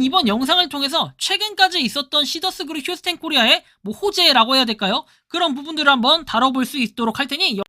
이번 영상을 통해서 최근까지 있었던 시더스 그룹 휴스텐 코리아의 호재라고 해야 될까요? 그런 부분들을 한번 다뤄볼 수 있도록 할 테니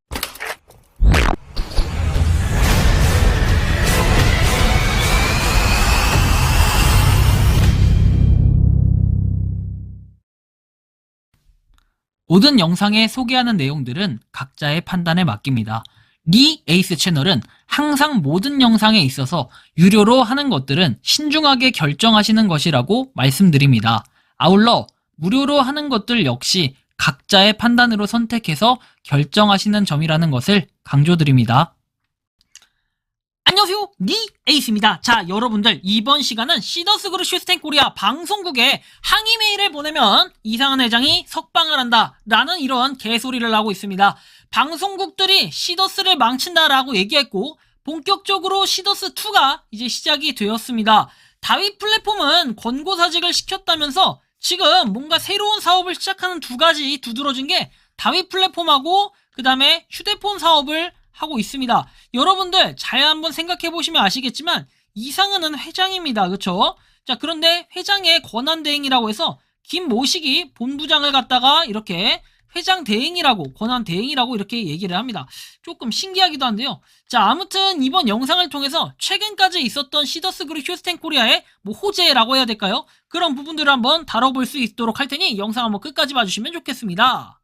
모든 영상에 소개하는 내용들은 각자의 판단에 맡깁니다. 리 에이스 채널은 항상 모든 영상에 있어서 유료로 하는 것들은 신중하게 결정하시는 것이라고 말씀드립니다. 아울러 무료로 하는 것들 역시 각자의 판단으로 선택해서 결정하시는 점이라는 것을 강조드립니다. 안녕하세요, 리 에이스입니다. 자, 여러분들 이번 시간은 시더스 그룹 휴스텐 코리아 방송국에 항의 메일을 보내면 이상한 회장이 석방을 한다 라는 이런 개소리를 하고 있습니다. 방송국들이 시더스를 망친다라고 얘기했고 본격적으로 시더스2가 이제 시작이 되었습니다. 다윗 플랫폼은 권고사직을 시켰다면서 지금 뭔가 새로운 사업을 시작하는 두 가지 두드러진 게 다윗 플랫폼하고 그 다음에 휴대폰 사업을 하고 있습니다. 여러분들 잘 한번 생각해 보시면 아시겠지만 이상은 회장입니다. 그쵸? 자, 그런데 회장의 권한대행이라고 해서 김모식이 본부장을 갖다가 이렇게 회장 대행이라고, 권한 대행이라고 이렇게 얘기를 합니다. 조금 신기하기도 한데요. 자, 아무튼 이번 영상을 통해서 최근까지 있었던 시더스 그룹 휴스텐 코리아의 호재라고 해야 될까요? 그런 부분들을 한번 다뤄볼 수 있도록 할 테니 영상 한번 끝까지 봐주시면 좋겠습니다.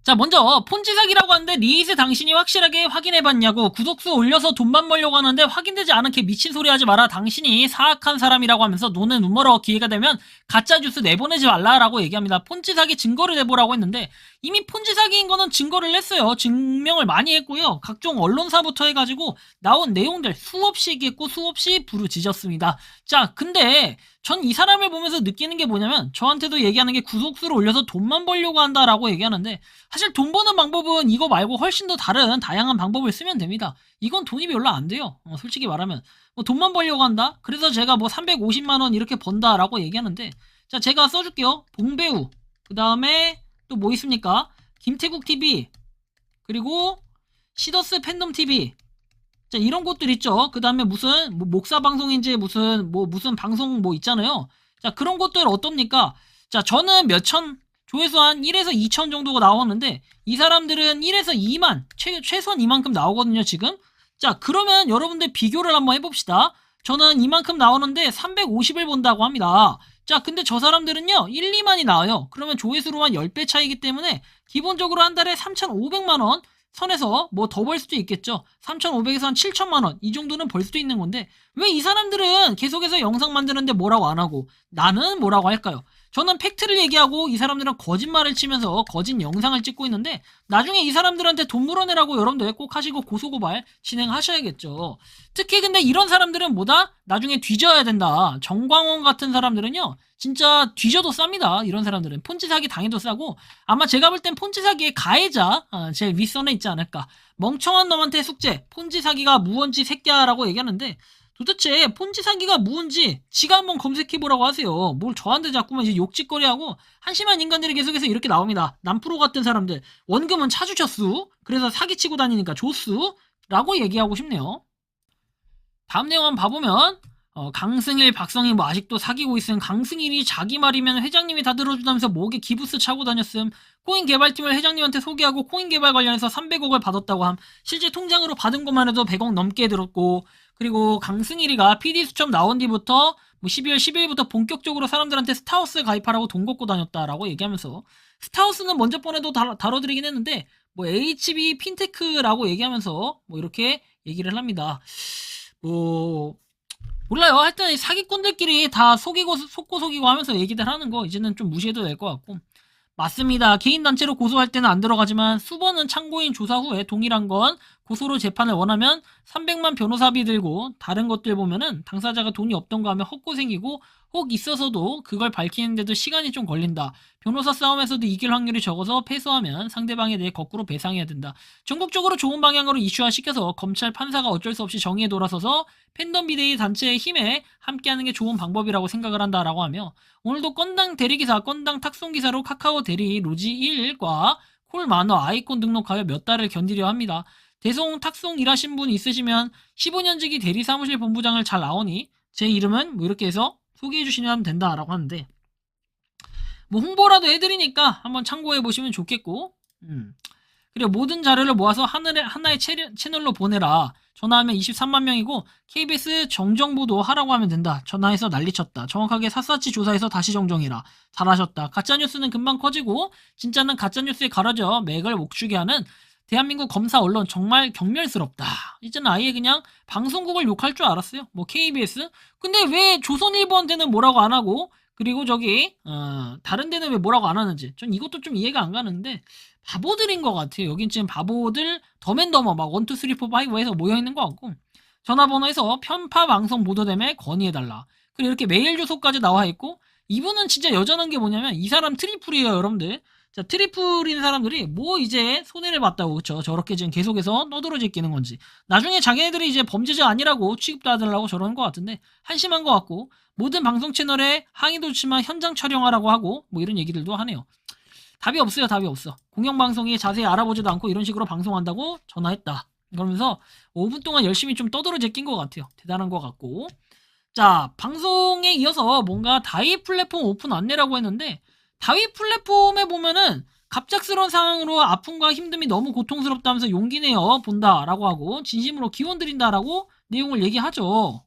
자, 먼저 폰지 사기라고 하는데 리에이스 당신이 확실하게 확인해봤냐고, 구독수 올려서 돈만 벌려고 하는데 확인되지 않은 개 미친 소리 하지 마라, 당신이 사악한 사람이라고 하면서 눈에 눈멀어 기회가 되면 가짜 뉴스 내보내지 말라라고 얘기합니다. 폰지 사기 증거를 내보라고 했는데 이미 폰지 사기인 거는 증거를 냈어요. 증명을 많이 했고요. 각종 언론사부터 해가지고 나온 내용들 수없이 얘기했고 수없이 부르짖었습니다. 자, 근데 전 이 사람을 보면서 느끼는 게 뭐냐면 저한테도 얘기하는 게 구독수를 올려서 돈만 벌려고 한다라고 얘기하는데 사실 돈 버는 방법은 이거 말고 훨씬 더 다른 다양한 방법을 쓰면 됩니다. 이건 돈이 별로 안 돼요. 솔직히 말하면 돈만 벌려고 한다? 그래서 제가 350만원 이렇게 번다라고 얘기하는데, 자, 제가 써줄게요. 봉배우, 그 다음에 또 뭐 있습니까? 김태국TV, 그리고 시더스 팬덤TV, 자, 이런 것들 있죠. 그 다음에 무슨 목사 방송인지 무슨 방송 있잖아요. 자, 그런 것들 어떻습니까? 자, 저는 몇천 조회수 한 1에서 2천 정도가 나오는데 이 사람들은 1에서 2만 최소한 이만큼 나오거든요 지금. 자, 그러면 여러분들 비교를 한번 해봅시다. 저는 이만큼 나오는데 350을 본다고 합니다. 자, 근데 저 사람들은요 1, 2만이 나와요. 그러면 조회수로만 10배 차이기 때문에 기본적으로 한 달에 3,500만원 선에서 더 벌 수도 있겠죠. 3,500에서 한 7천만원 이 정도는 벌 수도 있는 건데 왜 이 사람들은 계속해서 영상 만드는데 뭐라고 안 하고 나는 뭐라고 할까요? 저는 팩트를 얘기하고 이 사람들은 거짓말을 치면서 거짓 영상을 찍고 있는데 나중에 이 사람들한테 돈 물어내라고 여러분들 꼭 하시고 고소고발 진행하셔야겠죠. 특히 근데 이런 사람들은 뭐다? 나중에 뒤져야 된다. 정광원 같은 사람들은요 진짜 뒤져도 쌉니다. 이런 사람들은 폰지 사기 당해도 싸고 아마 제가 볼 땐 폰지 사기의 가해자 제일 윗선에 있지 않을까. 멍청한 놈한테 숙제, 폰지 사기가 무언지 새끼야라고 얘기하는데 도대체 폰지 사기가 무언지 지가 한번 검색해보라고 하세요. 뭘 저한테 자꾸만 이제 욕짓거리하고 한심한 인간들이 계속해서 이렇게 나옵니다. 남프로 같은 사람들 원금은 차주셨수, 그래서 사기치고 다니니까 줬수 라고 얘기하고 싶네요. 다음 내용 한번 봐보면 강승일, 박성희 아직도 사귀고 있음. 강승일이 자기 말이면 회장님이 다 들어주다면서 목에 기부스 차고 다녔음. 코인 개발팀을 회장님한테 소개하고 코인 개발 관련해서 300억을 받았다고 함. 실제 통장으로 받은 것만 해도 100억 넘게 들었고, 그리고 강승일이가 PD 수첩 나온 뒤부터 12월 10일부터 본격적으로 사람들한테 스타우스 가입하라고 돈 걷고 다녔다라고 얘기하면서, 스타우스는 먼저 번에도 다뤄드리긴 했는데 HB 핀테크라고 얘기하면서 이렇게 얘기를 합니다. 몰라요. 하여튼 사기꾼들끼리 다 속고 속이고 하면서 얘기들 하는 거 이제는 좀 무시해도 될 것 같고. 맞습니다. 개인단체로 고소할 때는 안 들어가지만 수번은 참고인 조사 후에 동일한 건 고소로 재판을 원하면 300만 변호사비 들고, 다른 것들 보면은 당사자가 돈이 없던 거 하면 헛고생이고 혹 있어서도 그걸 밝히는데도 시간이 좀 걸린다. 변호사 싸움에서도 이길 확률이 적어서 패소하면 상대방에 대해 거꾸로 배상해야 된다. 전국적으로 좋은 방향으로 이슈화 시켜서 검찰 판사가 어쩔 수 없이 정의에 돌아서서 팬덤 비대위 단체의 힘에 함께하는 게 좋은 방법이라고 생각을 한다라고 하며, 오늘도 건당 대리기사, 건당 탁송기사로 카카오 대리 로지 1과 콜 만화 아이콘 등록하여 몇 달을 견디려 합니다. 대송 탁송 일하신 분 있으시면 15년지기 대리사무실 본부장을 잘 나오니 제 이름은 이렇게 해서 소개해 주시면 된다라고 하는데, 뭐 홍보라도 해드리니까 한번 참고해 보시면 좋겠고, 그리고 모든 자료를 모아서 하나의 채널로 보내라. 전화하면 23만 명이고 KBS 정정보도 하라고 하면 된다. 전화해서 난리쳤다. 정확하게 샅샅이 조사해서 다시 정정해라. 잘하셨다. 가짜뉴스는 금방 커지고 진짜는 가짜뉴스에 가려져 맥을 목축게 하는 대한민국 검사 언론 정말 경멸스럽다. 이제는 아예 그냥 방송국을 욕할 줄 알았어요. 뭐 KBS? 근데 왜 조선일보한테는 뭐라고 안 하고, 그리고 저기 다른 데는 왜 뭐라고 안 하는지 전 이것도 좀 이해가 안 가는데, 바보들인 것 같아요. 여긴 지금 바보들 더맨더머 막 1, 2, 3, 4, 5 해서 모여있는 것 같고, 전화번호에서 편파 방송 보도됨에 건의해달라. 그리고 이렇게 메일 주소까지 나와있고, 이분은 진짜 여전한 게 뭐냐면 이 사람 트리플이에요, 여러분들. 자, 트리플인 사람들이 뭐 이제 손해를 봤다고, 그쵸? 저렇게 지금 계속해서 떠들어지 끼는 건지, 나중에 자기네들이 이제 범죄자 아니라고 취급받으려고 저러는 것 같은데 한심한 것 같고, 모든 방송 채널에 항의도 좋지만 현장 촬영하라고 하고 뭐 이런 얘기들도 하네요. 답이 없어요. 답이 없어. 공영방송이 자세히 알아보지도 않고 이런 식으로 방송한다고 전화했다. 그러면서 5분 동안 열심히 좀 떠들어 제낀 것 같아요. 대단한 것 같고. 자, 방송에 이어서 뭔가 다위 플랫폼 오픈 안내라고 했는데, 다위 플랫폼에 보면은 갑작스러운 상황으로 아픔과 힘듦이 너무 고통스럽다면서 용기 내어 본다라고 하고 진심으로 기원 드린다라고 내용을 얘기하죠.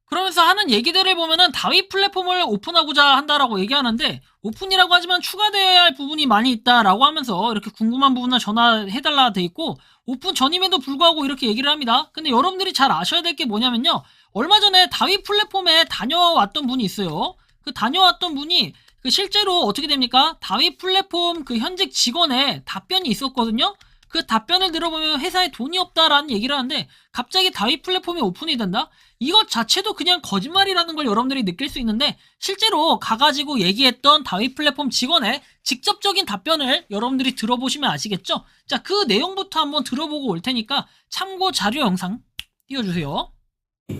그러면서 하는 얘기들을 보면은 다위 플랫폼을 오픈하고자 한다라고 얘기하는데, 오픈이라고 하지만 추가되어야 할 부분이 많이 있다라고 하면서 이렇게 궁금한 부분을 전화해달라 돼 있고, 오픈 전임에도 불구하고 이렇게 얘기를 합니다. 근데 여러분들이 잘 아셔야 될 게 뭐냐면요, 얼마 전에 다위 플랫폼에 다녀왔던 분이 있어요. 그 다녀왔던 분이 그 실제로 어떻게 됩니까? 다위 플랫폼 그 현직 직원의 답변이 있었거든요. 그 답변을 들어보면 회사에 돈이 없다라는 얘기를 하는데 갑자기 다위 플랫폼이 오픈이 된다? 이것 자체도 그냥 거짓말이라는 걸 여러분들이 느낄 수 있는데, 실제로 가가지고 얘기했던 다위 플랫폼 직원의 직접적인 답변을 여러분들이 들어보시면 아시겠죠? 자, 그 내용부터 한번 들어보고 올 테니까 참고 자료 영상 띄워주세요.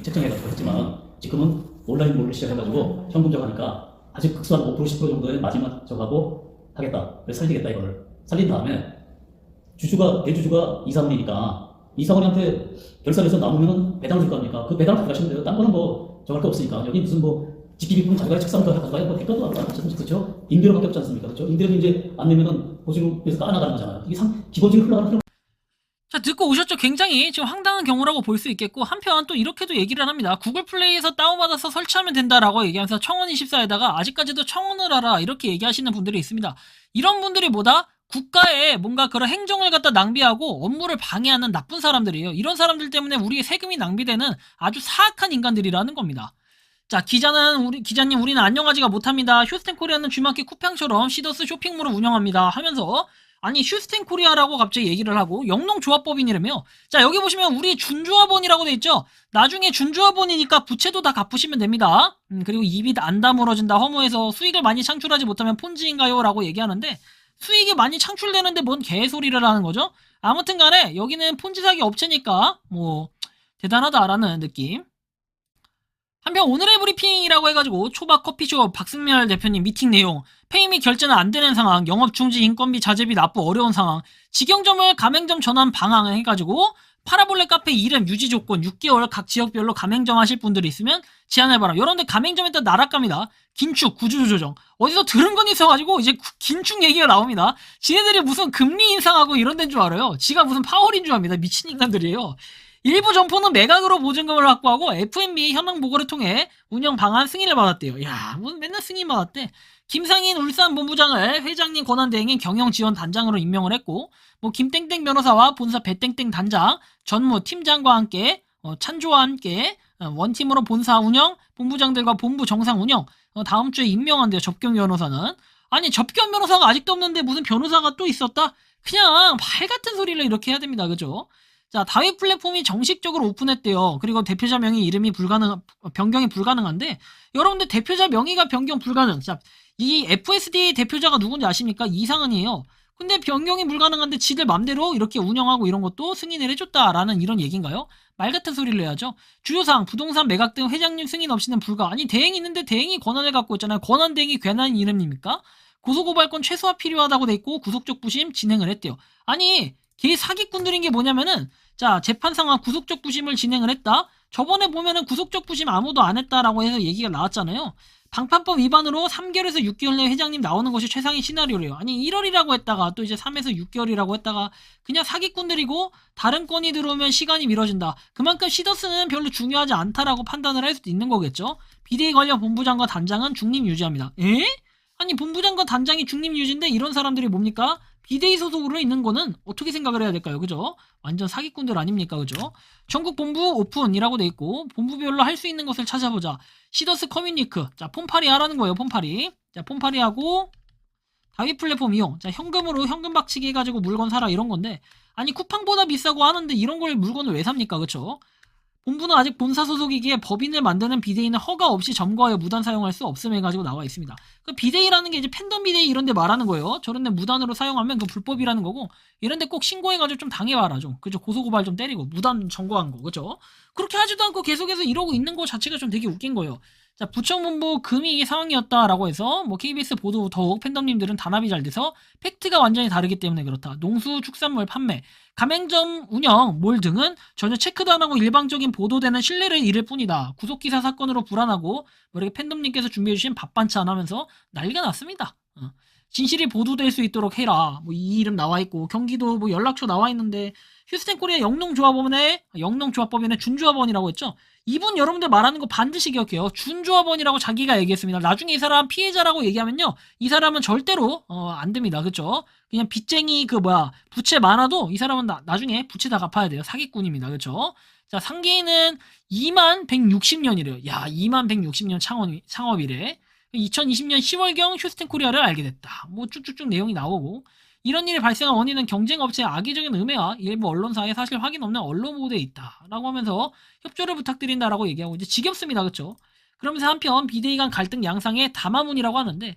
책정해가지고 했지만 지금은 온라인몰로 시작해가지고 현금 저하니까 아직 극소한 5% 10% 정도의 마지막 저하고 하겠다. 그래서 살리겠다. 이거를 살린 다음에 대주주가 이사원이니까 이사원한테 결산해서 남으면 배당을 줄 거 아닙니까? 그 배당을 가져가시면 돼요. 딴 거는 뭐 정할 거 없으니까. 여기 무슨 뭐 집기비품 가져가야 책상도 가져가야 뭐 대가도 안 받았죠. 그렇죠? 임대료밖에 없지 않습니까? 그렇죠? 임대료 이제 안 내면은 보증에서 까나가는 거잖아요. 이게 기본적인 흘러가는 흐름. 자, 듣고 오셨죠? 굉장히 지금 황당한 경우라고 볼 수 있겠고, 한편 또 이렇게도 얘기를 합니다. 구글 플레이에서 다운받아서 설치하면 된다라고 얘기하면서 청원24에다가 아직까지도 청원을 하라 이렇게 얘기하시는 분들이 있습니다. 이런 분들이 뭐다? 국가에 뭔가 그런 행정을 갖다 낭비하고 업무를 방해하는 나쁜 사람들이에요. 이런 사람들 때문에 우리의 세금이 낭비되는 아주 사악한 인간들이라는 겁니다. 자, 기자님, 우리는 안녕하지가 못합니다. 휴스텐 코리아는 쥐마켓 쿠팡처럼 시더스 쇼핑몰을 운영합니다. 하면서, 아니, 휴스텐 코리아라고 갑자기 얘기를 하고, 영농조합법인이라며. 자, 여기 보시면 우리 준조합원이라고 돼 있죠? 나중에 준조합원이니까 부채도 다 갚으시면 됩니다. 그리고 입이 안 다물어진다 허무해서 수익을 많이 창출하지 못하면 폰지인가요? 라고 얘기하는데, 수익이 많이 창출되는데 뭔 개소리를 하는 거죠? 아무튼 간에, 여기는 폰지 사기 업체니까, 뭐, 대단하다라는 느낌. 한편 오늘의 브리핑이라고 해가지고 초밥 커피숍 박승렬 대표님 미팅 내용, 페이 및 결제는 안 되는 상황, 영업 중지, 인건비, 자재비 납부 어려운 상황, 직영점을 가맹점 전환 방향을 해가지고 파라볼레 카페 이름 유지 조건 6개월 각 지역별로 가맹점 하실 분들이 있으면 제안해봐라. 여러분들 가맹점에 따라 나락갑니다. 긴축, 구조조정. 어디서 들은 건 있어가지고 이제 긴축 얘기가 나옵니다. 지네들이 무슨 금리 인상하고 이런 데인 줄 알아요. 지가 무슨 파월인 줄 압니다. 미친 인간들이에요. 일부 점포는 매각으로 보증금을 확보하고 F&B 현황 보고를 통해 운영 방안 승인을 받았대요. 야, 무슨 맨날 승인 받았대. 김상인 울산 본부장을 회장님 권한대행인 경영지원단장으로 임명을 했고, 뭐 김땡땡 변호사와 본사 배땡땡 단장, 전무 팀장과 함께 찬조와 함께 원팀으로 본사 운영, 본부장들과 본부 정상 운영 다음 주에 임명한대요. 접견 변호사는. 아니, 접견 변호사가 아직도 없는데 무슨 변호사가 또 있었다? 그냥 발 같은 소리를 이렇게 해야 됩니다. 그죠? 자, 다위 플랫폼이 정식적으로 오픈했대요. 그리고 대표자 명의 이름이 변경이 불가능한데, 여러분들 대표자 명의가 변경 불가능. 자, 이 FSD 대표자가 누군지 아십니까? 이상은이에요. 근데 변경이 불가능한데 지들 맘대로 이렇게 운영하고 이런 것도 승인을 해줬다라는 이런 얘기인가요? 말 같은 소리를 해야죠. 주요사항, 부동산 매각 등 회장님 승인 없이는 불가. 아니, 대행이 있는데 대행이 권한을 갖고 있잖아요. 권한 대행이 괜한 이름입니까? 고소고발권 최소화 필요하다고 돼 있고 구속적 부심 진행을 했대요. 아니, 개 사기꾼들인 게 뭐냐면은, 자, 재판 상황 구속적 부심을 진행을 했다. 저번에 보면은 구속적 부심 아무도 안 했다라고 해서 얘기가 나왔잖아요. 방판법 위반으로 3개월에서 6개월 내에 회장님 나오는 것이 최상의 시나리오래요. 아니 1월이라고 했다가 또 이제 3에서 6개월이라고 했다가 그냥 사기꾼들이고 다른 건이 들어오면 시간이 미뤄진다. 그만큼 시더스는 별로 중요하지 않다라고 판단을 할 수도 있는 거겠죠. 비대위 관련 본부장과 단장은 중립 유지합니다. 에? 아니 본부장과 단장이 중립 유지인데 이런 사람들이 뭡니까? 비대위 소속으로 있는 거는 어떻게 생각을 해야 될까요? 그죠? 완전 사기꾼들 아닙니까? 그죠? 전국 본부 오픈이라고 돼 있고 본부별로 할 수 있는 것을 찾아보자. 시더스 커뮤니크. 자, 폰파리 하라는 거예요. 폰파리. 자, 폰파리하고 다위 플랫폼 이용. 자, 현금으로 현금 박치기 해가지고 물건 사라 이런 건데 아니 쿠팡보다 비싸고 하는데 이런 걸 물건을 왜 삽니까? 그쵸? 본부는 아직 본사 소속이기에 법인을 만드는 비대위는 허가 없이 점거하여 무단 사용할 수 없음 해가지고 나와 있습니다. 그 비대위라는 게 이제 팬덤 비대위 이런 데 말하는 거예요. 저런 데 무단으로 사용하면 그 불법이라는 거고 이런 데 꼭 신고해가지고 좀 당해봐라 좀. 그죠? 고소고발 좀 때리고 무단 점거한 거. 그죠? 그렇게 하지도 않고 계속해서 이러고 있는 거 자체가 좀 되게 웃긴 거예요. 자, 부천본부 금이 이 상황이었다라고 해서 뭐 KBS 보도 더욱 팬덤님들은 단합이 잘 돼서 팩트가 완전히 다르기 때문에 그렇다. 농수 축산물 판매 가맹점 운영, 몰 등은 전혀 체크도 안 하고 일방적인 보도되는 신뢰를 잃을 뿐이다. 구속기사 사건으로 불안하고 뭐 이렇게 팬덤님께서 준비해주신 밥반찬 하면서 난리가 났습니다. 진실이 보도될 수 있도록 해라. 뭐 이 이름 나와 있고 경기도 뭐 연락처 나와 있는데 휴스텐 코리아 영농조합법인의 준조합원이라고 했죠. 이분 여러분들 말하는 거 반드시 기억해요. 준조합원이라고 자기가 얘기했습니다. 나중에 이 사람 피해자라고 얘기하면요. 이 사람은 절대로 안 됩니다. 그렇죠? 그냥 빚쟁이 부채 많아도 이 사람은 나중에 부채 다 갚아야 돼요. 사기꾼입니다. 그렇죠? 자, 상계인은 2160년이래요. 야, 2160년 창업이래. 2020년 10월경 휴스텐 코리아를 알게 됐다. 뭐 쭉쭉쭉 내용이 나오고 이런 일이 발생한 원인은 경쟁업체의 악의적인 음해와 일부 언론사의 사실 확인 없는 언론 보도에 있다 라고 하면서 협조를 부탁드린다라고 얘기하고 이제 지겹습니다. 그쵸? 그러면서 한편 비대위 간 갈등 양상의 담화문이라고 하는데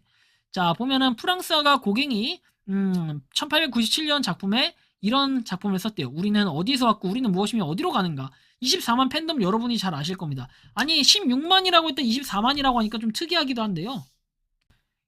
자 보면은 프랑스어가 고갱이 1897년 작품에 이런 작품을 썼대요. 우리는 어디서 왔고 우리는 무엇이며 어디로 가는가. 24만 팬덤 여러분이 잘 아실 겁니다. 아니 16만이라고 했다 24만이라고 하니까 좀 특이하기도 한데요.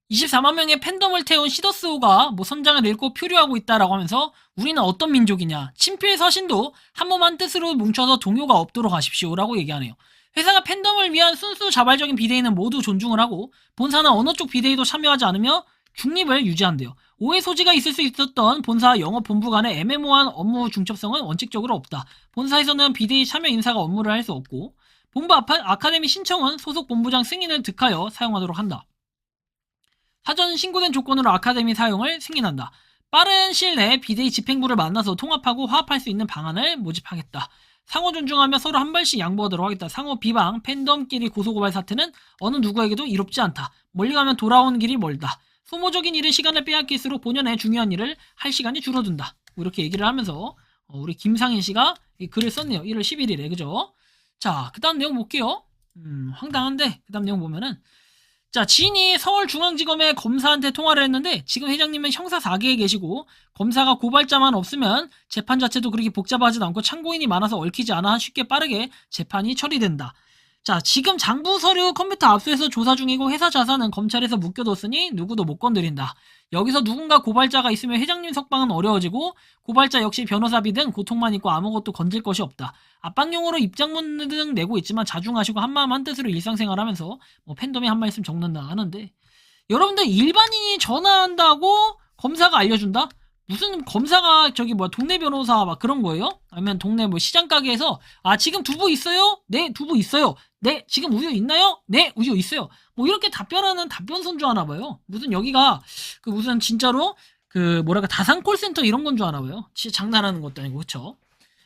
24만 명의 팬덤을 태운 시더스호가 뭐 선장을 읽고 표류하고 있다라고 하면서 우리는 어떤 민족이냐. 친필 서신도 한 몸 한 뜻으로 뭉쳐서 동요가 없도록 하십시오라고 얘기하네요. 회사가 팬덤을 위한 순수 자발적인 비대위는 모두 존중을 하고 본사는 어느 쪽 비대위도 참여하지 않으며 중립을 유지한대요. 오해 소지가 있을 수 있었던 본사 영업본부 간의 애매모호한 업무 중첩성은 원칙적으로 없다. 본사에서는 비대위 참여 인사가 업무를 할 수 없고 본부 아카데미 신청은 소속 본부장 승인을 득하여 사용하도록 한다. 사전 신고된 조건으로 아카데미 사용을 승인한다. 빠른 시일 내에 비대위 집행부를 만나서 통합하고 화합할 수 있는 방안을 모집하겠다. 상호 존중하며 서로 한 발씩 양보하도록 하겠다. 상호 비방, 팬덤끼리 고소고발 사태는 어느 누구에게도 이롭지 않다. 멀리 가면 돌아오는 길이 멀다. 소모적인 일에 시간을 빼앗길수록 본연의 중요한 일을 할 시간이 줄어든다. 뭐 이렇게 얘기를 하면서 우리 김상인 씨가 이 글을 썼네요. 1월 11일에 그죠? 자, 그 다음 내용 볼게요. 황당한데 그 다음 내용 보면은 자, 지인이 서울중앙지검의 검사한테 통화를 했는데 지금 회장님은 형사 4개에 계시고 검사가 고발자만 없으면 재판 자체도 그렇게 복잡하지도 않고 참고인이 많아서 얽히지 않아 쉽게 빠르게 재판이 처리된다. 자, 지금 장부 서류 컴퓨터 압수해서 조사 중이고 회사 자산은 검찰에서 묶여뒀으니 누구도 못 건드린다. 여기서 누군가 고발자가 있으면 회장님 석방은 어려워지고 고발자 역시 변호사비 등 고통만 있고 아무것도 건질 것이 없다. 압박용으로 입장문 등 내고 있지만 자중하시고 한마음 한뜻으로 일상생활하면서 뭐 팬덤이 한 말씀 적는다 하는데 여러분들 일반인이 전화한다고 검사가 알려준다? 무슨 검사가 동네 변호사 막 그런 거예요? 아니면 동네 뭐 시장 가게에서 지금 두부 있어요? 네, 두부 있어요. 네, 지금 우유 있나요? 네, 우유 있어요. 뭐 이렇게 답변하는 답변선 줄 아나 봐요. 무슨 여기가 무슨 진짜로 다산 콜센터 이런 건 줄 아나 봐요. 진짜 장난하는 것도 아니고 그렇죠?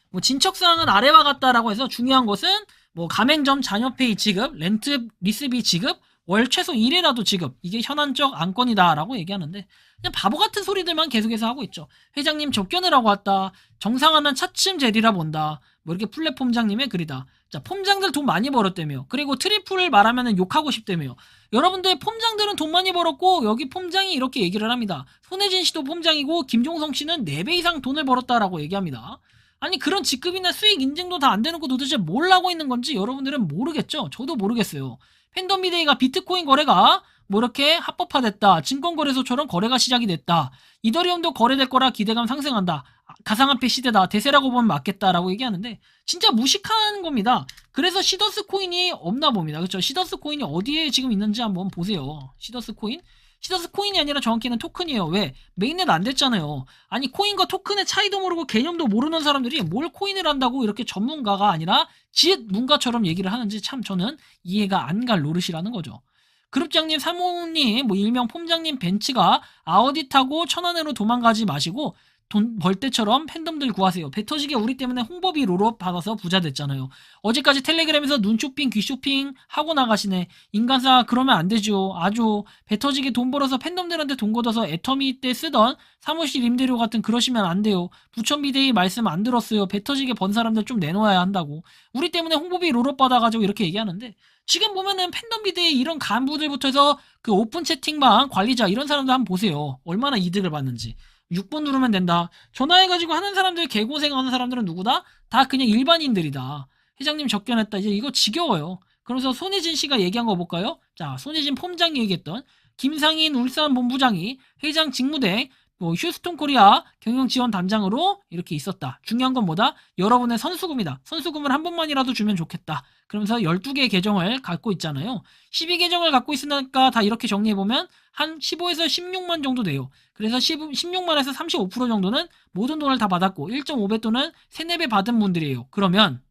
뭐 진척사항은 아래와 같다라고 해서 중요한 것은 뭐 가맹점 잔여페이 지급, 렌트 리스비 지급, 월 최소 1회라도 지급. 이게 현안적 안건이다라고 얘기하는데 그냥 바보 같은 소리들만 계속해서 하고 있죠. 회장님 접견을 하고 왔다. 정상화는 차츰 제리라 본다. 뭐 이렇게 플랫폼장님의 글이다. 자, 폼장들 돈 많이 벌었다며. 그리고 트리플을 말하면 욕하고 싶다며. 여러분들 폼장들은 돈 많이 벌었고 여기 폼장이 이렇게 얘기를 합니다. 손혜진 씨도 폼장이고 김종성 씨는 4배 이상 돈을 벌었다라고 얘기합니다. 아니 그런 직급이나 수익 인증도 다 안 되는 거 도대체 뭘 하고 있는 건지 여러분들은 모르겠죠? 저도 모르겠어요. 팬덤 비대위가 비트코인 거래가 뭐 이렇게 합법화됐다. 증권거래소처럼 거래가 시작이 됐다. 이더리움도 거래될 거라 기대감 상승한다. 가상화폐 시대다. 대세라고 보면 맞겠다라고 얘기하는데 진짜 무식한 겁니다. 그래서 시더스 코인이 없나 봅니다. 그렇죠? 시더스 코인이 어디에 지금 있는지 한번 보세요. 시더스 코인? 시더스 코인이 아니라 정확히는 토큰이에요. 왜? 메인넷 안 됐잖아요. 아니 코인과 토큰의 차이도 모르고 개념도 모르는 사람들이 뭘 코인을 한다고 이렇게 전문가가 아니라 지문가처럼 얘기를 하는지 참 저는 이해가 안 갈 노릇이라는 거죠. 그룹장님, 사모님, 뭐 일명 폼장님 벤츠가 아우디 타고 천안으로 도망가지 마시고 돈 벌 때처럼 팬덤들 구하세요. 배 터지게 우리 때문에 홍보비 로로 받아서 부자 됐잖아요. 어제까지 텔레그램에서 눈쇼핑, 귀쇼핑 하고 나가시네. 인간사 그러면 안 되죠. 아주 배 터지게 돈 벌어서 팬덤들한테 돈 걷어서 애터미 때 쓰던 사무실 임대료 같은 그러시면 안 돼요. 부천비대위 말씀 안 들었어요. 배 터지게 번 사람들 좀 내놓아야 한다고. 우리 때문에 홍보비 로로 받아가지고 이렇게 얘기하는데 지금 보면은 팬덤비대위 이런 간부들부터 해서 그 오픈 채팅방 관리자 이런 사람들 한번 보세요. 얼마나 이득을 받는지. 6번 누르면 된다. 전화해가지고 하는 사람들, 개고생하는 사람들은 누구다? 다 그냥 일반인들이다. 회장님 접견했다. 이제 이거 지겨워요. 그래서 손혜진 씨가 얘기한 거 볼까요? 자, 손혜진 폼장이 얘기했던 김상인 울산 본부장이 회장 직무대 휴스톤 코리아 경영지원 담장으로 이렇게 있었다. 중요한 건 뭐다? 여러분의 선수금이다. 선수금을 한 번만이라도 주면 좋겠다. 그러면서 12개의 계정을 갖고 있잖아요. 12계정을 갖고 있으니까 다 이렇게 정리해보면 한 15에서 16만 정도 돼요. 그래서 16만에서 35% 정도는 모든 돈을 다 받았고 1.5배 또는 3, 4배 받은 분들이에요. 그러면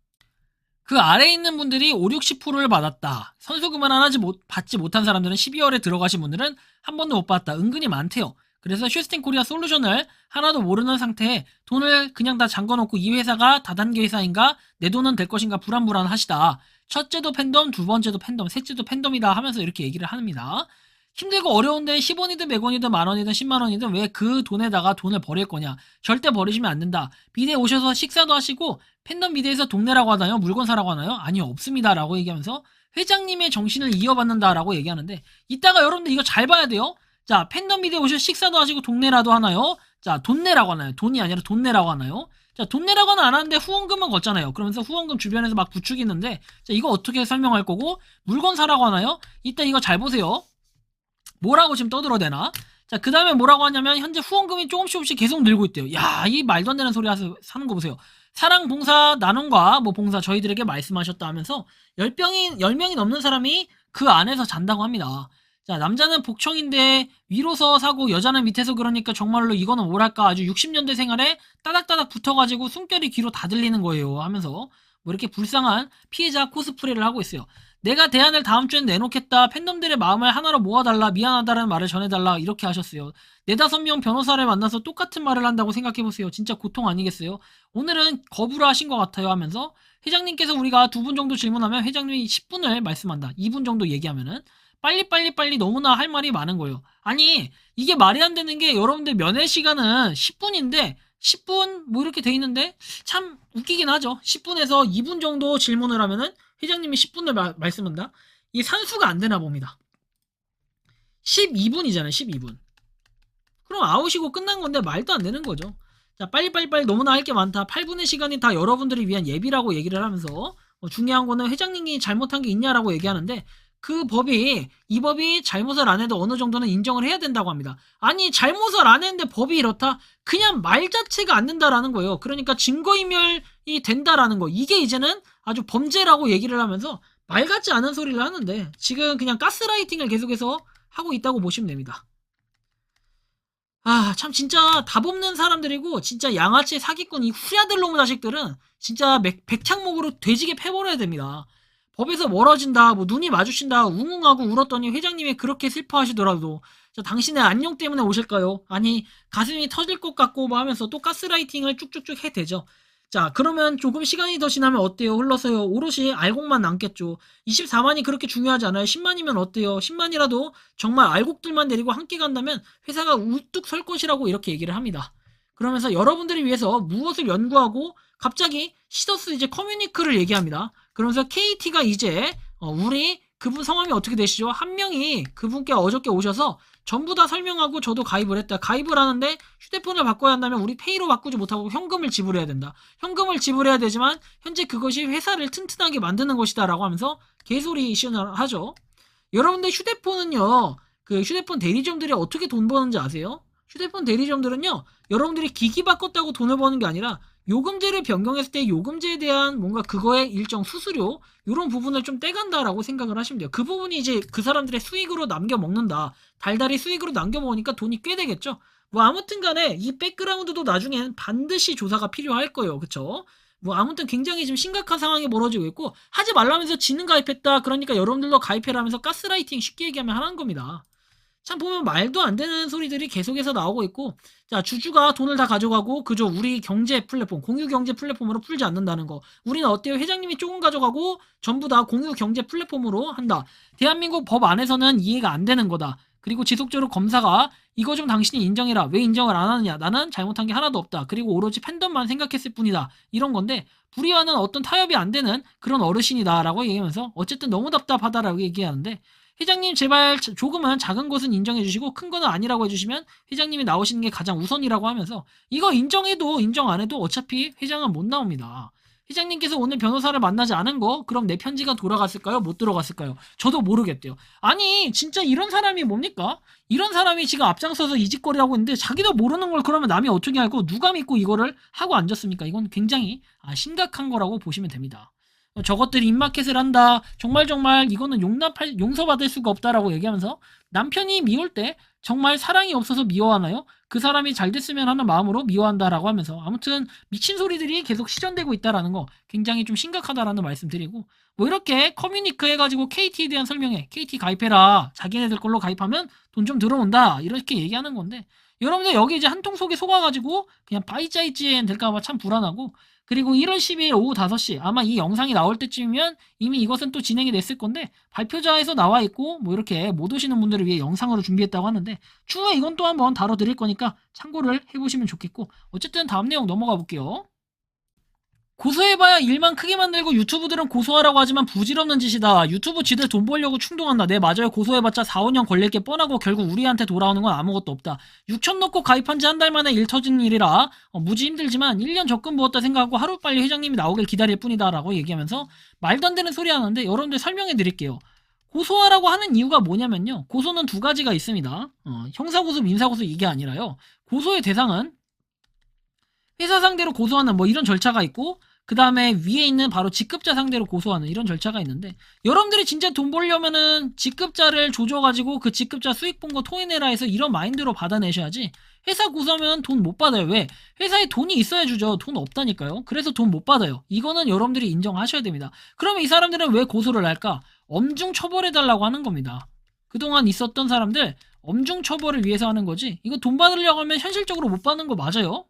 그 아래에 있는 분들이 5, 60%를 받았다. 선수금을 하나 받지 못한 사람들은 12월에 들어가신 분들은 한 번도 못 받았다. 은근히 많대요. 그래서 슈스틴 코리아 솔루션을 하나도 모르는 상태에 돈을 그냥 다 잠궈놓고 이 회사가 다단계 회사인가 내 돈은 될 것인가 불안불안하시다. 첫째도 팬덤, 두 번째도 팬덤, 셋째도 팬덤이다 하면서 이렇게 얘기를 합니다. 힘들고 어려운데 10원이든 100원이든 만원이든 10만원이든 왜 그 돈에다가 돈을 버릴 거냐. 절대 버리시면 안 된다. 비대에 오셔서 식사도 하시고 팬덤 비대에서 동네라고 하나요? 물건 사라고 하나요? 아니요, 없습니다 라고 얘기하면서 회장님의 정신을 이어받는다 라고 얘기하는데 이따가 여러분들 이거 잘 봐야 돼요. 자, 팬덤 비대에 오셔서 식사도 하시고 동네라도 하나요? 자, 돈 내라고 하나요? 돈이 아니라 돈 내라고 하나요? 자, 돈 내라고는 안 하는데 후원금은 걷잖아요. 그러면서 후원금 주변에서 막 부추기는데 자, 이거 어떻게 설명할 거고 물건 사라고 하나요? 이따 이거 잘 보세요. 뭐라고 지금 떠들어대나? 자, 그 다음에 뭐라고 하냐면 현재 후원금이 조금씩 계속 늘고 있대요. 야, 이 말도 안 되는 소리 사는 거 보세요. 사랑 봉사 나눔과 뭐 봉사 저희들에게 말씀하셨다 하면서 10명이 넘는 사람이 그 안에서 잔다고 합니다. 자, 남자는 복청인데 위로서 사고 여자는 밑에서 그러니까 정말로 이거는 뭐랄까 아주 60년대 생활에 따닥따닥 붙어가지고 숨결이 귀로 다 들리는 거예요 하면서 뭐 이렇게 불쌍한 피해자 코스프레를 하고 있어요. 내가 대안을 다음 주엔 내놓겠다. 팬덤들의 마음을 하나로 모아달라. 미안하다라는 말을 전해달라. 이렇게 하셨어요. 4-5명 변호사를 만나서 똑같은 말을 한다고 생각해보세요. 진짜 고통 아니겠어요? 오늘은 거부를 하신 것 같아요 하면서 회장님께서 우리가 2분 정도 질문하면 회장님이 10분을 말씀한다. 2분 정도 얘기하면은 빨리 너무나 할 말이 많은 거예요. 아니 이게 말이 안 되는 게 여러분들 면회 시간은 10분인데 10분 뭐 이렇게 돼 있는데 참 웃기긴 하죠. 10분에서 2분 정도 질문을 하면은 회장님이 10분을 말씀한다? 이게 산수가 안 되나 봅니다. 12분이잖아요. 12분. 그럼 아웃이고 끝난 건데 말도 안 되는 거죠. 자, 빨리 너무나 할 게 많다. 8분의 시간이 다 여러분들을 위한 예비라고 얘기를 하면서 중요한 거는 회장님이 잘못한 게 있냐라고 얘기하는데 이 법이 잘못을 안 해도 어느 정도는 인정을 해야 된다고 합니다. 아니 잘못을 안 했는데 법이 이렇다? 그냥 말 자체가 안 된다라는 거예요. 그러니까 증거인멸이 된다라는 거. 이게 이제는 아주 범죄라고 얘기를 하면서 말 같지 않은 소리를 하는데 지금 그냥 가스라이팅을 계속해서 하고 있다고 보시면 됩니다. 아, 참 진짜 답 없는 사람들이고 진짜 양아치 사기꾼 이 후야들 놈의 자식들은 진짜 백창목으로 돼지게 패버려야 됩니다. 법에서 멀어진다, 뭐 눈이 마주친다, 웅웅하고 울었더니 회장님이 그렇게 슬퍼하시더라도 자, 당신의 안녕 때문에 오실까요? 아니 가슴이 터질 것 같고 뭐 하면서 또 가스라이팅을 쭉쭉쭉 해대죠. 자, 그러면 조금 시간이 더 지나면 어때요? 흘러서요. 오롯이 알곡만 남겠죠. 24만이 그렇게 중요하지 않아요. 10만이면 어때요? 10만이라도 정말 알곡들만 데리고 함께 간다면 회사가 우뚝 설 것이라고 이렇게 얘기를 합니다. 그러면서 여러분들을 위해서 무엇을 연구하고 갑자기 시더스 이제 커뮤니크를 얘기합니다. 그러면서 KT가 이제 우리 그분 성함이 어떻게 되시죠? 한 명이 그분께 어저께 오셔서 전부 다 설명하고 저도 가입을 했다. 가입을 하는데 휴대폰을 바꿔야 한다면 우리 페이로 바꾸지 못하고 현금을 지불해야 된다. 현금을 지불해야 되지만 현재 그것이 회사를 튼튼하게 만드는 것이다 라고 하면서 개소리 시연을 하죠. 여러분들 휴대폰은요 그 휴대폰 대리점들이 어떻게 돈 버는지 아세요? 휴대폰 대리점들은요, 여러분들이 기기 바꿨다고 돈을 버는 게 아니라 요금제를 변경했을 때 요금제에 대한 뭔가 그거의 일정 수수료 이런 부분을 좀 떼간다라고 생각을 하시면 돼요. 그 부분이 이제 그 사람들의 수익으로 남겨 먹는다. 달달이 수익으로 남겨 먹으니까 돈이 꽤 되겠죠. 뭐 아무튼 간에 이 백그라운드도 나중엔 반드시 조사가 필요할 거예요. 그쵸? 뭐 아무튼 굉장히 지금 심각한 상황이 벌어지고 있고, 하지 말라면서 지는 가입했다. 그러니까 여러분들도 가입해라면서 가스라이팅 쉽게 얘기하면 하는 겁니다. 참 보면 말도 안 되는 소리들이 계속해서 나오고 있고, 자, 주주가 돈을 다 가져가고 그저 우리 경제 플랫폼, 공유 경제 플랫폼으로 풀지 않는다는 거. 우리는 어때요? 회장님이 조금 가져가고 전부 다 공유 경제 플랫폼으로 한다. 대한민국 법 안에서는 이해가 안 되는 거다. 그리고 지속적으로 검사가 이거 좀 당신이 인정해라. 왜 인정을 안 하느냐. 나는 잘못한 게 하나도 없다. 그리고 오로지 팬덤만 생각했을 뿐이다. 이런 건데, 불의와는 어떤 타협이 안 되는 그런 어르신이다 라고 얘기하면서 어쨌든 너무 답답하다라고 얘기하는데, 회장님 제발 조금은 작은 것은 인정해 주시고 큰 거는 아니라고 해주시면 회장님이 나오시는 게 가장 우선이라고 하면서, 이거 인정해도 인정 안 해도 어차피 회장은 못 나옵니다. 회장님께서 오늘 변호사를 만나지 않은 거, 그럼 내 편지가 돌아갔을까요? 못 들어갔을까요? 저도 모르겠대요. 아니 진짜 이런 사람이 뭡니까? 이런 사람이 지금 앞장서서 이짓거리 하고 있는데 자기도 모르는 걸 그러면 남이 어떻게 알고 누가 믿고 이거를 하고 앉았습니까? 이건 굉장히 심각한 거라고 보시면 됩니다. 저것들이 입마켓을 한다. 정말 이거는 용서받을 수가 없다라고 얘기하면서, 남편이 미울 때 정말 사랑이 없어서 미워하나요? 그 사람이 잘 됐으면 하는 마음으로 미워한다라고 하면서, 아무튼 미친 소리들이 계속 시전되고 있다라는 거 굉장히 좀 심각하다라는 말씀 드리고, 뭐 이렇게 커뮤니크 해가지고 KT에 대한 설명에 KT 가입해라. 자기네들 걸로 가입하면 돈 좀 들어온다. 이렇게 얘기하는 건데, 여러분들 여기 이제 한통 속에 속아가지고 그냥 빠이짜이찌엔 될까봐 참 불안하고, 그리고 1월 12일 오후 5시, 아마 이 영상이 나올 때쯤이면 이미 이것은 또 진행이 됐을 건데, 발표자에서 나와 있고 뭐 이렇게 못 오시는 분들을 위해 영상으로 준비했다고 하는데, 추후에 이건 또 한번 다뤄드릴 거니까 참고를 해보시면 좋겠고, 어쨌든 다음 내용 넘어가 볼게요. 고소해봐야 일만 크게 만들고 유튜브들은 고소하라고 하지만 부질없는 짓이다. 유튜브 지들 돈 벌려고 충동한다. 네, 맞아요. 고소해봤자 4, 5년 걸릴 게 뻔하고 결국 우리한테 돌아오는 건 아무것도 없다. 6천 넣고 가입한 지 한 달 만에 일 터진 일이라 무지 힘들지만 1년 적금 부었다 생각하고 하루빨리 회장님이 나오길 기다릴 뿐이다 라고 얘기하면서 말도 안 되는 소리 하는데, 여러분들 설명해 드릴게요. 고소하라고 하는 이유가 뭐냐면요, 고소는 두 가지가 있습니다. 형사고소, 민사고소 이게 아니라요, 고소의 대상은 회사 상대로 고소하는 뭐 이런 절차가 있고, 그 다음에 위에 있는 바로 직급자 상대로 고소하는 이런 절차가 있는데, 여러분들이 진짜 돈 벌려면은 직급자를 조져가지고 그 직급자 수익 본 거 토해내라 해서 이런 마인드로 받아내셔야지, 회사 고소하면 돈 못 받아요. 왜? 회사에 돈이 있어야 주죠. 돈 없다니까요. 그래서 돈 못 받아요. 이거는 여러분들이 인정하셔야 됩니다. 그러면 이 사람들은 왜 고소를 할까? 엄중 처벌해달라고 하는 겁니다. 그동안 있었던 사람들 엄중 처벌을 위해서 하는 거지, 이거 돈 받으려고 하면 현실적으로 못 받는 거 맞아요.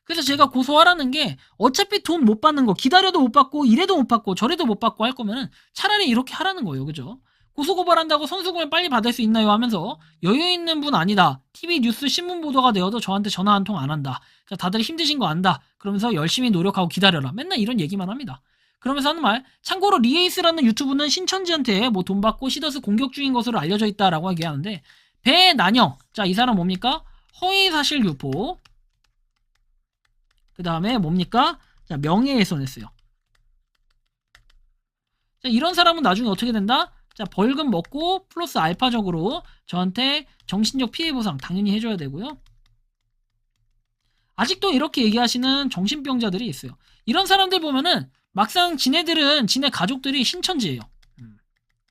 그래서 제가 고소하라는 게, 어차피 돈 못 받는 거, 기다려도 못 받고 이래도 못 받고 저래도 못 받고 할 거면은 차라리 이렇게 하라는 거예요. 그죠? 고소고발한다고 선수금을 빨리 받을 수 있나요? 하면서 여유 있는 분 아니다. TV 뉴스 신문 보도가 되어도 저한테 전화 한 통 안 한다. 다들 힘드신 거 안다. 그러면서 열심히 노력하고 기다려라. 맨날 이런 얘기만 합니다. 그러면서 하는 말, 참고로 리에이스라는 유튜브는 신천지한테 뭐 돈 받고 시더스 공격 중인 것으로 알려져 있다라고 얘기하는데, 배난영. 자, 이 사람 뭡니까? 허위사실 유포. 그 다음에 뭡니까? 자, 명예훼손했어요. 자, 이런 사람은 나중에 어떻게 된다? 자, 벌금 먹고 플러스 알파적으로 저한테 정신적 피해보상 당연히 해줘야 되고요. 아직도 이렇게 얘기하시는 정신병자들이 있어요. 이런 사람들 보면은 막상 지네 가족들이 신천지예요.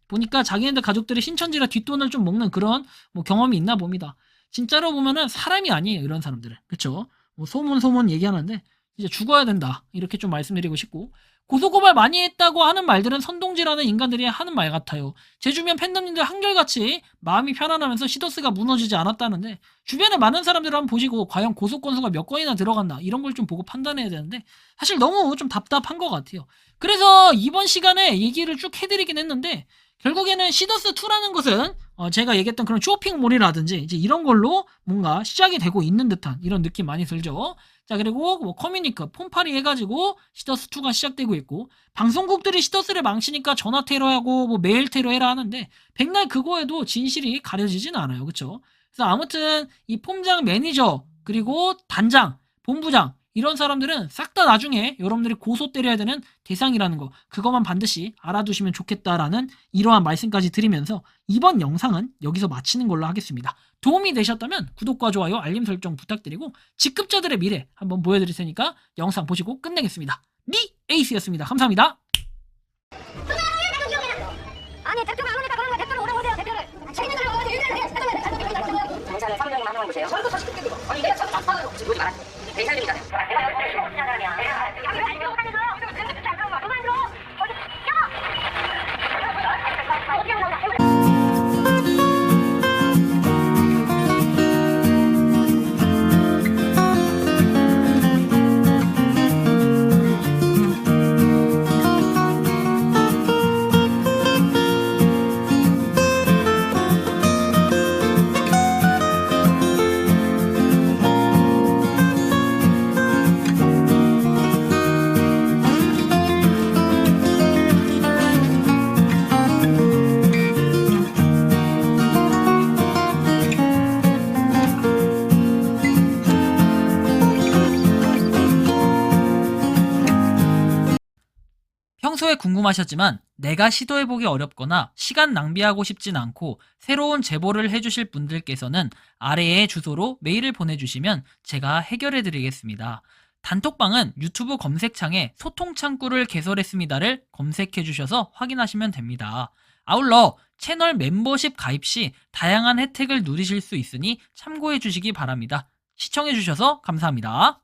보니까 자기네들 가족들이 신천지라 뒷돈을 좀 먹는 그런 뭐 경험이 있나 봅니다. 진짜로 보면은 사람이 아니에요. 이런 사람들은. 그쵸? 뭐 소문 얘기하는데 이제 죽어야 된다. 이렇게 좀 말씀드리고 싶고, 고소고발 많이 했다고 하는 말들은 선동질하는 인간들이 하는 말 같아요. 제 주변 팬덤님들 한결같이 마음이 편안하면서 시더스가 무너지지 않았다는데, 주변에 많은 사람들을 한번 보시고 과연 고소 건수가 몇 건이나 들어갔나 이런 걸 좀 보고 판단해야 되는데, 사실 너무 좀 답답한 것 같아요. 그래서 이번 시간에 얘기를 쭉 해드리긴 했는데, 결국에는 시더스2라는 것은 제가 얘기했던 그런 쇼핑몰이라든지 이제 이런 걸로 뭔가 시작이 되고 있는 듯한 이런 느낌 많이 들죠. 자, 그리고 뭐 커뮤니크, 폰파리 해가지고 시더스2가 시작되고 있고, 방송국들이 시더스를 망치니까 전화 테러하고 뭐 메일 테러 해라 하는데, 백날 그거에도 진실이 가려지진 않아요. 그쵸? 그래서 아무튼 이 폼장 매니저, 그리고 단장, 본부장, 이런 사람들은 싹 다 나중에 여러분들이 고소 때려야 되는 대상이라는 거, 그것만 반드시 알아두시면 좋겠다라는 이러한 말씀까지 드리면서 이번 영상은 여기서 마치는 걸로 하겠습니다. 도움이 되셨다면 구독과 좋아요, 알림 설정 부탁드리고 직급자들의 미래 한번 보여드릴 테니까 영상 보시고 끝내겠습니다. 니 에이스였습니다. 감사합니다. 아니 대표가 안 오니까 그런 거 대표를 오라고 하세요. 대표를 책임 있는 사람을 해야 경찰을 3명이 만나는 보세요. 저도 사실 그때도 아니 내가 참 답답하다고 지금 오지 말았어. 대사님이잖아요. 평소에 궁금하셨지만 내가 시도해보기 어렵거나 시간 낭비하고 싶진 않고 새로운 제보를 해주실 분들께서는 아래의 주소로 메일을 보내주시면 제가 해결해드리겠습니다. 단톡방은 유튜브 검색창에 소통창구를 개설했습니다를 검색해주셔서 확인하시면 됩니다. 아울러 채널 멤버십 가입 시 다양한 혜택을 누리실 수 있으니 참고해주시기 바랍니다. 시청해주셔서 감사합니다.